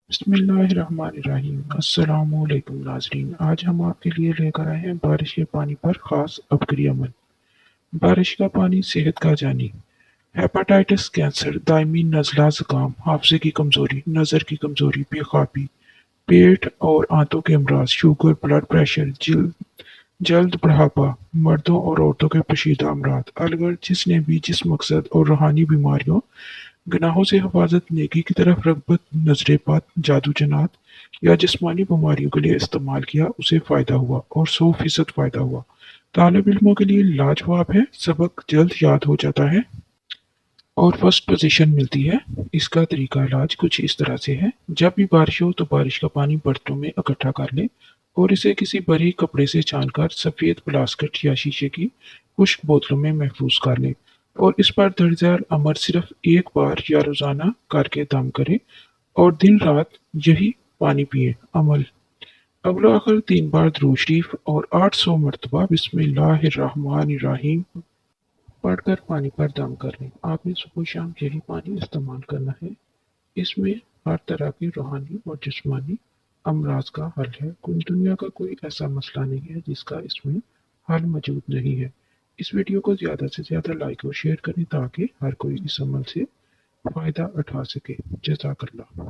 بسم اللہ الرحمن الرحیم۔ السلام علیکم ناظرین، آج ہم آپ کے لیے لے کر آئے ہیں بارش کے پانی پر خاص عبقری عمل۔ بارش کا پانی صحت کا جانی۔ ہیپاٹائٹس، کینسر، دائمی نزلہ، زکام، حافظے کی کمزوری، نظر کی کمزوری، بے خوابی، پیٹ اور آنتوں کے امراض، شوگر، بلڈ پریشر، جلد بڑھاپا، مردوں اور عورتوں کے پوشیدہ امراض، الگر جس نے بھی جس مقصد اور روحانی بیماریوں، گناہوں سے حفاظت، نیکی کی طرف رغبت، نظر بد، جادو جنات یا جسمانی بیماریوں کے لیے استعمال کیا، اسے فائدہ ہوا اور 100% فائدہ ہوا۔ طالب علموں کے لیے لاجواب ہے، سبق جلد یاد ہو جاتا ہے اور فرسٹ پوزیشن ملتی ہے۔ اس کا طریقہ علاج کچھ اس طرح سے ہے۔ جب بھی بارش ہو تو بارش کا پانی برتنوں میں اکٹھا کر لیں اور اسے کسی بری کپڑے سے چھان کر سفید پلاسکٹ یا شیشے کی خشک بوتلوں میں محفوظ کر لیں اور اس پر درج ذیل عمل صرف ایک بار یا روزانہ کر کے دم کریں اور دن رات یہی پانی پیئیں۔ عمل: اول و آخر 3 بار درود شریف اور 800 مرتبہ بسم اللہ الرحمن الرحیم پڑھ کر پانی پر دم کر لیں۔ آپ نے صبح و شام یہی پانی استعمال کرنا ہے۔ اس میں ہر طرح کے روحانی اور جسمانی امراض کا حل ہے۔ دنیا کا کوئی ایسا مسئلہ نہیں ہے جس کا اس میں حل موجود نہیں ہے۔ اس ویڈیو کو زیادہ سے زیادہ لائک اور شیئر کریں تاکہ ہر کوئی اس عمل سے فائدہ اٹھا سکے۔ جزاک اللہ۔